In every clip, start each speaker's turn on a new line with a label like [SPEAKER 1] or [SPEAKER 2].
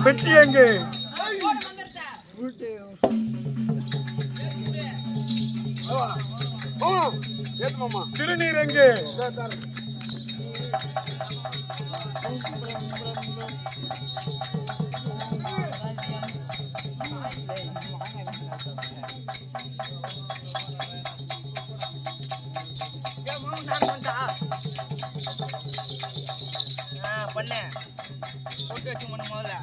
[SPEAKER 1] பெட்டி எங்கே? திருநீர் எங்கே?
[SPEAKER 2] பண்ண போட்டு வச்சு பண்ண முதல்ல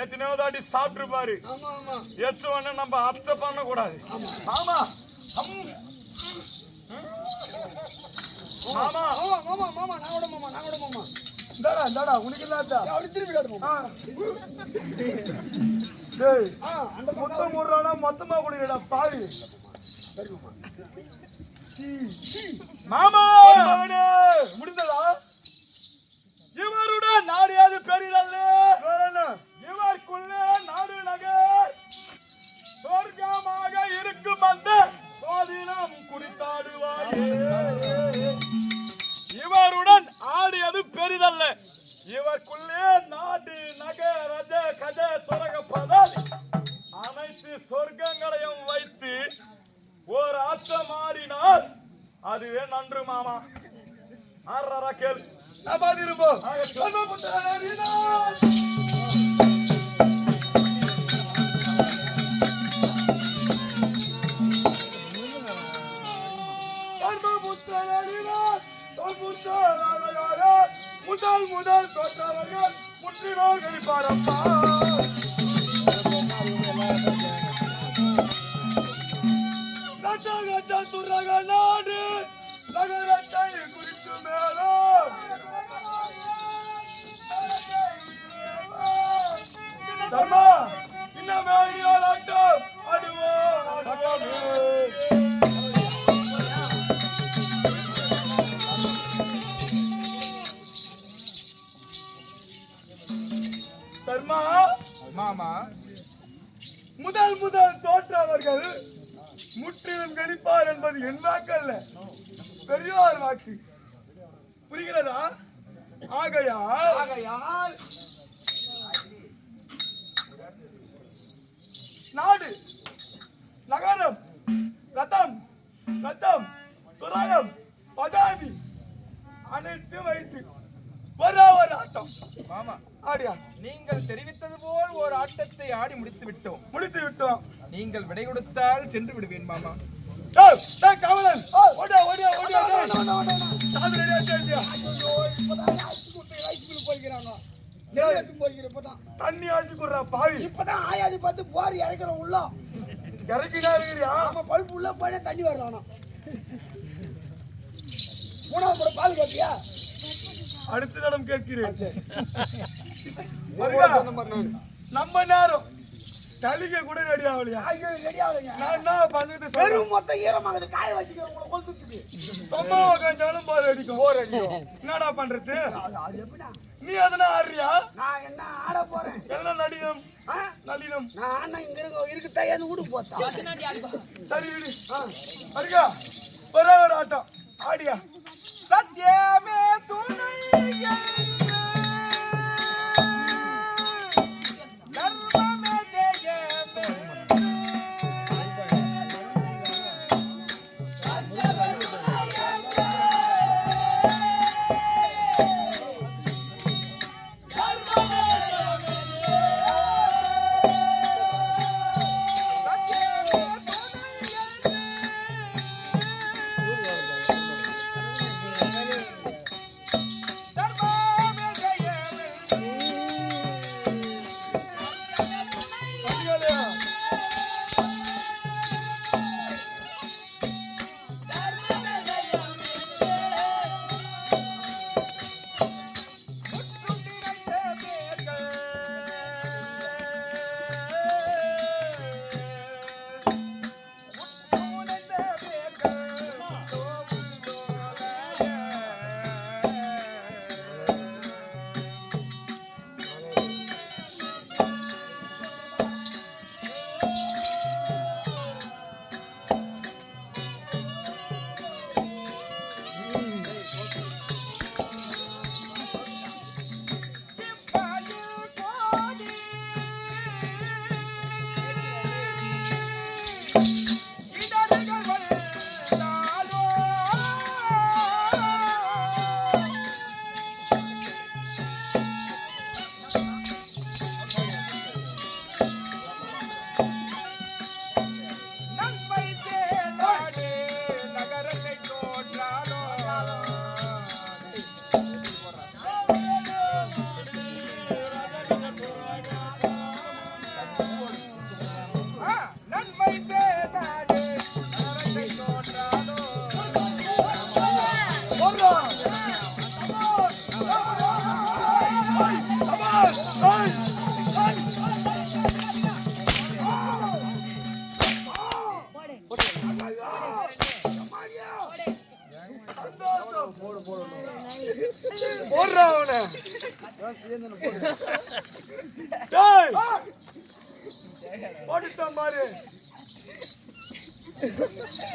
[SPEAKER 2] எத்தனையோ தாட்டி சாப்பிட்டு பாரு எச்ச உடனே நம்ம அச்ச பண்ண கூடாது. ஆமா மாமா மாமா மாமா நாவோட மாமா நாவோட மாமா இந்தாடா இந்தாடா உனக்கு இல்லாதா அப்படி திருப்பி காட்டுமா டேய் அந்த மொத்தம் மூறானா மொத்தமா குடிடா பாவி மாமா முடிந்ததா? இவருடன் நாடியாது பெரிதல்ல, இவருக்குள்ளே நாடு நகர் சொர்க்கமாக இருக்கும் அந்த சுவாதீனம் குறித்தாடுவாயே. இவருடன் ஆடியது பெரிதல்ல, இவருக்குள்ளே நாடு நகர் ரஜ கஜ தொடங்கப்பதால் அனைத்து சொர்க்கங்களையும் வைத்து ஒரு ஆட்டம் ஆடினால் அதுவே நன்று மாமா. ஆறா கேள் இருப்போம். முதல் முதல் தோற்றவர்கள் முற்றிலும் கழிப்பாரப்பா. நாடு நகரத்தை குறித்து மேலும் இன்னும் ஆட்டம் அடுவோம். தர்மா மாமா முதல் முதல் தோற்றவர்கள் முற்றிலும் கணிப்பார் என்பது என் வாக்கு அல்ல, பெரியோர் வாக்கு. புரிகிறதா? ஆகையால் நாடு நகரம் ரத்தம் ரத்தம் துராயம் பதாதி அனைத்து வைத்து ஒரு ஆட்டம் மாமா ஆடியா.
[SPEAKER 3] நீங்கள் தெரிவித்தது போல் ஒரு ஆட்டத்தை ஆடி முடித்து விட்டோம். நீங்கள் விடை கொடுத்தால் சென்று விடுவேன் மாமா.
[SPEAKER 1] காவலன் ஓடியா ஓடியா ஓடியா
[SPEAKER 2] எடுத்து போய்க்கிறப்பதான்
[SPEAKER 1] தண்ணி ஆசி கொடுறா பாவி.
[SPEAKER 2] இப்பதான் ஆயாதி பார்த்து போர் இறக்குறோம் உள்ள
[SPEAKER 1] இறக்கினா இருக்கிறியா?
[SPEAKER 2] ஆமா பல்ப் உள்ள போய் தண்ணி வரலாம். மூணாவது கூட பால் கேட்பியா?
[SPEAKER 1] அடுத்த இடம் கேட்கிறேன்.
[SPEAKER 2] நம்ம நேரம்
[SPEAKER 1] தலிக்க கூட ரெடி ஆகலையா?
[SPEAKER 2] ஐயோ ரெடி ஆகலைங்க.
[SPEAKER 1] நான் என்ன பண்ணுறது?
[SPEAKER 2] வெறும் மொத்தம் ஈரமாகுது, காய வச்சுக்கிறோம் உங்களை கொளுத்துக்கு.
[SPEAKER 1] சும்மா உட்காந்தாலும் போர் அடிக்கும். என்னடா பண்றது?
[SPEAKER 2] அது எப்படின்னா
[SPEAKER 1] நீ எதனா ஆடுறியா?
[SPEAKER 2] நான் என்ன ஆட போறேன்?
[SPEAKER 1] எதனா நடினம் நளினம்.
[SPEAKER 2] நான் ஆனா இங்க இருக்கு தையாது வீடு போத்தா.
[SPEAKER 1] சரி விடு. அருகா ஒரே ஒரு ஆட்டம் ஆடியா?
[SPEAKER 3] சத்தியமே துணை தர்மமே ஜெயமே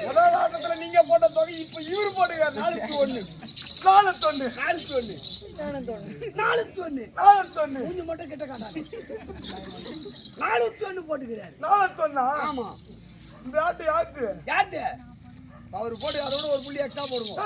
[SPEAKER 2] முதல் ஆட்டத்துல நீங்க போட்ட தொகை இப்ப இவரு போட்டுக்க 4-1 4-1 மட்டும் கிட்ட காட்டாங்க 4-1 போட்டுக்கிறாரு
[SPEAKER 1] 4-1
[SPEAKER 2] ஆமா
[SPEAKER 1] இந்த ஆட்டு யாத்து
[SPEAKER 2] அவரு போட்டு அதோட ஒரு புள்ளி எக்ஸ்ட்ரா போடுவோம்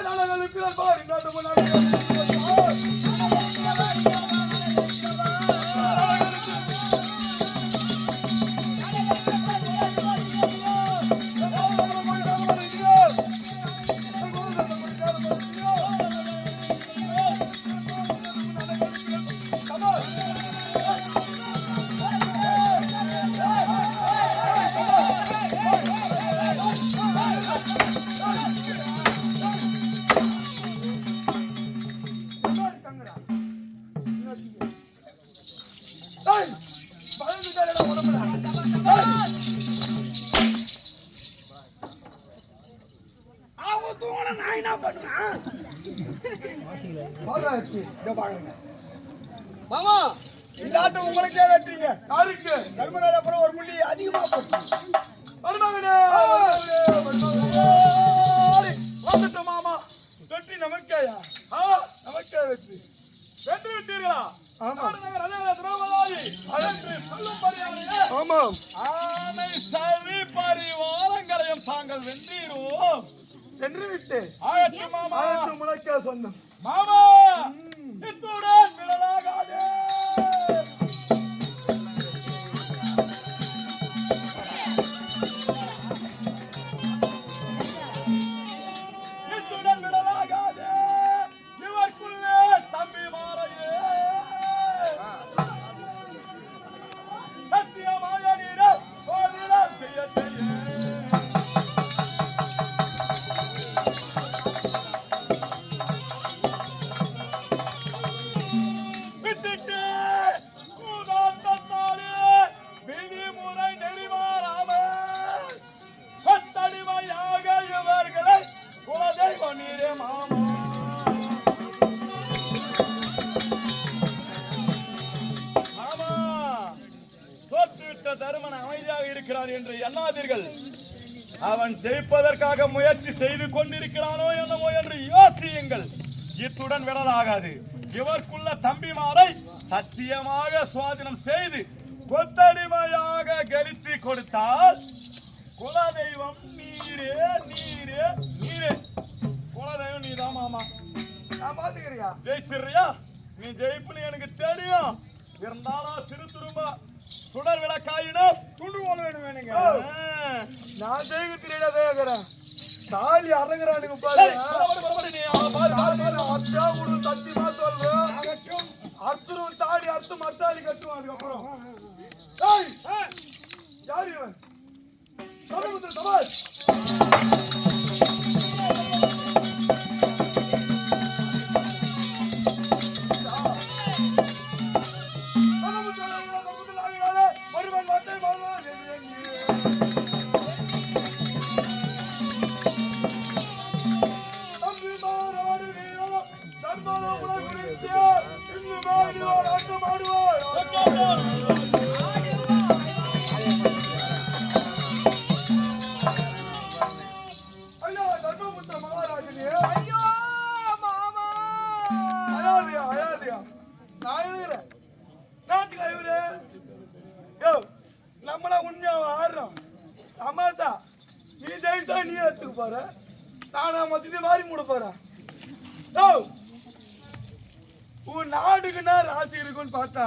[SPEAKER 2] நான் என்ன பண்ணுவேன் மாமா இந்த ஆட்டம் உங்களுக்கே வெட்டுறீங்க
[SPEAKER 1] யாருக்கு
[SPEAKER 2] தர்மராஜா அப்புறம் ஒரு புள்ளி அதிகமா போட்டு
[SPEAKER 1] வந்துட்டோம் மாமா வெற்றி நமக்கேயா நமக்கே வெற்றி வெற்றி விட்டீர்களா ஆமாம் ஆமை சரி பரிவாரங்களையும் தாங்கள் வென்றீரோம் வென்று விட்டு ஆயிரத்து மாமா ஆயிரத்து முளைக்க சொந்தம் மாமா இத்துடன் விடலாகாதே இத்துடன் விடலாகாதே இவருக்குள்ளே தம்பி மாறையே கொண்டிருக்கிறான் என்று எண்ணாதீர்கள். அவன் ஜெயிப்பதற்காக முயற்சி செய்து கொண்டிருக்கிறானோ என்னவோ என்று யோசியுங்கள். இத்துடன் விடலாகாது. இவருக்குள்ள தம்பிமாரை சத்தியமாக சுவாதீனம் செய்து கொத்தடிமையாக கெளித்து கொடுத்தால் குலதெய்வம் நீரே நீரே நீரே. குலதெய்வம் நீதான் மாமா.
[SPEAKER 2] நான் பாத்துக்கிறியா?
[SPEAKER 1] ஜெயிச்சிடுறியா? நீ ஜெயிப்புன்னு எனக்கு தெரியும். இருந்தாலும் சிறு துரும்பா சுடர் விளக்காயிடும்
[SPEAKER 2] துண்டு போல வேணுங்க. நான் ஜெயிக்கிறேன் கேக்குறேன். தாலி அரங்குறானுங்க பாரு. அத்தா குடு சத்தியமா சொல்றேன். அர்த்தம் தாடி அர்த்தம் மத்தாலி கட்டுவோம். அதுக்கப்புறம் யாரு இவன்? சமூகத்தில் சமாஜ் நம்மள உண்மையா ஆடுறோம். அம்மாசா நீ ஜெயிச்சா நீ எடுத்துக்க போற. நானா மொத்தத்தை மாறி மூட போறேன். உன் நாடுக்குன்னா ராசி இருக்குன்னு பார்த்தா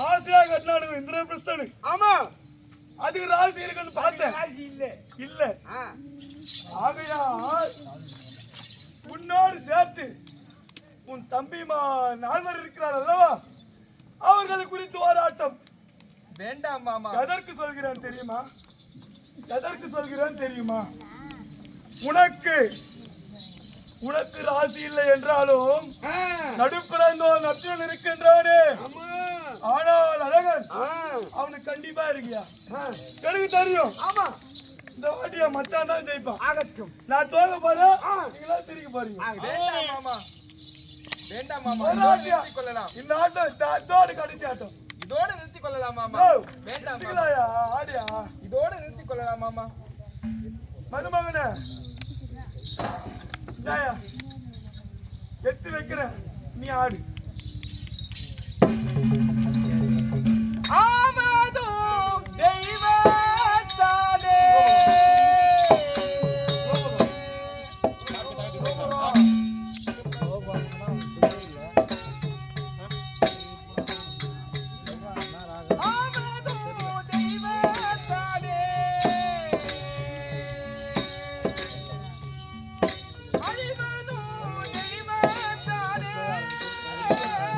[SPEAKER 2] ஆசையா கட்டினாடு இந்திரபிரஸ்தனு. ஆமா அதுக்கு ராசி இருக்குன்னு பார்த்தேன். இல்ல இல்ல ஆகையா உன்னோடு சேர்த்து உன் தம்பிமா நால்வர் இருக்கிறார் அல்லவா, அவர்களை குறித்து போராட்டம்
[SPEAKER 3] வேண்டாம் மாமா.
[SPEAKER 2] எதற்கு சொல்கிறேன் தெரியுமா? எதற்கு சொல்கிறேன் தெரியுமா? உனக்கு உனக்கு ராசி இல்லை என்றாலும் நடுப்பிறந்தோர் நத்தியன் இருக்கின்றானே. ஆனால் அழகன் அவனுக்கு கண்டிப்பா இருக்கியா? எனக்கு தெரியும். ஆமா இந்த வாட்டியா மச்சான் தான் ஜெயிப்பான். ஆகட்டும். நான் தோக போறேன், நீங்களா திருப்பி போறீங்க.
[SPEAKER 3] வேண்டாம் மாமா, வேண்டாம் மாமா. நிறுத்திக் கொள்ளலாம்.
[SPEAKER 2] இந்த ஆட்டம் இதோடு கடைசி ஆட்டம்.
[SPEAKER 3] இதோட நிறுத்திக் கொள்ளலாம் மாமா. வேண்டாம்
[SPEAKER 2] ஆடியா
[SPEAKER 3] இதோட நிறுத்திக் கொள்ளலாம் மாமா.
[SPEAKER 2] மருமகனே எத்து வைக்கிறேன், நீ ஆடு.
[SPEAKER 3] ஆமாதோ தெய்வத்தாலே
[SPEAKER 2] Yeah.